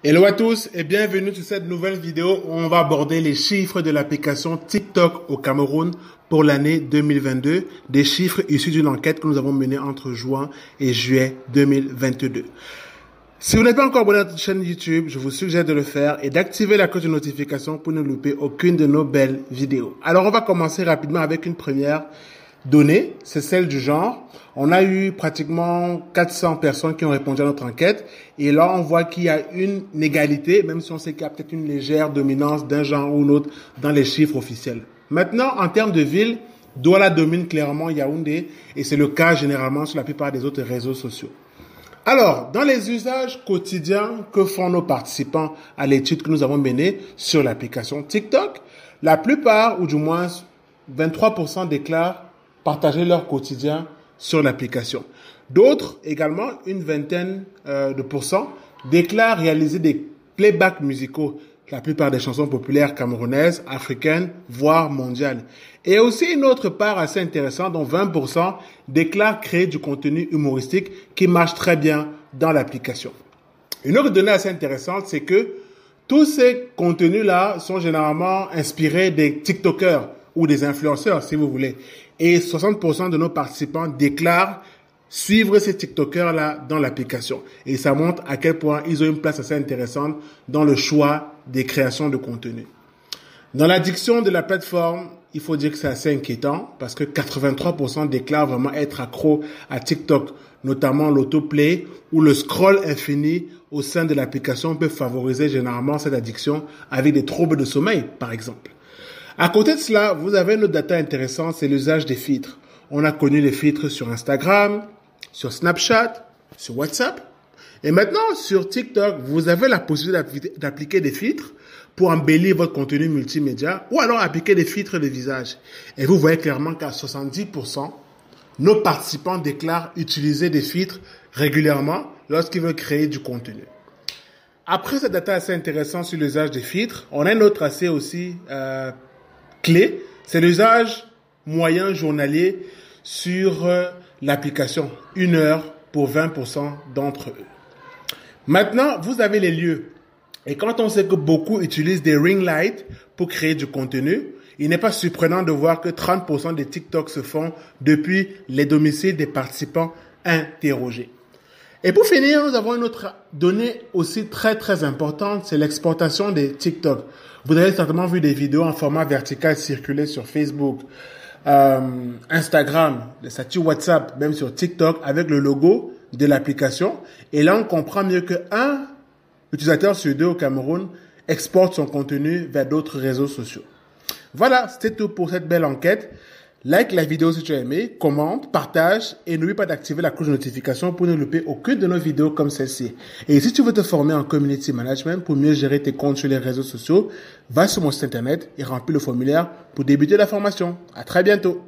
Hello à tous et bienvenue sur cette nouvelle vidéo où on va aborder les chiffres de l'application TikTok au Cameroun pour l'année 2022, des chiffres issus d'une enquête que nous avons menée entre juin et juillet 2022. Si vous n'êtes pas encore abonné à notre chaîne YouTube, je vous suggère de le faire et d'activer la cloche de notification pour ne louper aucune de nos belles vidéos. Alors on va commencer rapidement avec une première donnée, c'est celle du genre. On a eu pratiquement 400 personnes qui ont répondu à notre enquête et là on voit qu'il y a une égalité, même si on sait qu'il y a peut-être une légère dominance d'un genre ou l'autre dans les chiffres officiels. Maintenant, en termes de ville, Douala domine clairement Yaoundé et c'est le cas généralement sur la plupart des autres réseaux sociaux. Alors, dans les usages quotidiens que font nos participants à l'étude que nous avons menée sur l'application TikTok, la plupart, ou du moins 23% déclarent partager leur quotidien sur l'application. D'autres, également, une vingtaine de pourcents, déclarent réaliser des playbacks musicaux, la plupart des chansons populaires camerounaises, africaines, voire mondiales. Et aussi une autre part assez intéressante, dont 20% déclarent créer du contenu humoristique qui marche très bien dans l'application. Une autre donnée assez intéressante, c'est que tous ces contenus-là sont généralement inspirés des TikTokers ou des influenceurs, si vous voulez. Et 60% de nos participants déclarent suivre ces TikTokers-là dans l'application. Et ça montre à quel point ils ont une place assez intéressante dans le choix des créations de contenu. Dans l'addiction de la plateforme, il faut dire que c'est assez inquiétant parce que 83% déclarent vraiment être accro à TikTok, notamment l'autoplay ou le scroll infini au sein de l'application peut favoriser généralement cette addiction avec des troubles de sommeil, par exemple. À côté de cela, vous avez une autre data intéressante, c'est l'usage des filtres. On a connu les filtres sur Instagram, sur Snapchat, sur WhatsApp. Et maintenant, sur TikTok, vous avez la possibilité d'appliquer des filtres pour embellir votre contenu multimédia ou alors appliquer des filtres de visage. Et vous voyez clairement qu'à 70%, nos participants déclarent utiliser des filtres régulièrement lorsqu'ils veulent créer du contenu. Après cette data assez intéressante sur l'usage des filtres, on a une autre assez aussi clé, c'est l'usage moyen journalier sur l'application, 1 heure pour 20% d'entre eux. Maintenant, vous avez les lieux. Et quand on sait que beaucoup utilisent des ring lights pour créer du contenu, il n'est pas surprenant de voir que 30% des TikTok se font depuis les domiciles des participants interrogés. Et pour finir, nous avons une autre donnée aussi très importante, c'est l'exportation des TikTok. Vous avez certainement vu des vidéos en format vertical circuler sur Facebook, Instagram, les statuts WhatsApp, même sur TikTok avec le logo de l'application. Et là, on comprend mieux qu'un utilisateur sur 2 au Cameroun exporte son contenu vers d'autres réseaux sociaux. Voilà, c'était tout pour cette belle enquête. Like la vidéo si tu as aimé, commente, partage et n'oublie pas d'activer la cloche de notification pour ne louper aucune de nos vidéos comme celle-ci. Et si tu veux te former en community management pour mieux gérer tes comptes sur les réseaux sociaux, va sur mon site internet et remplis le formulaire pour débuter la formation. À très bientôt.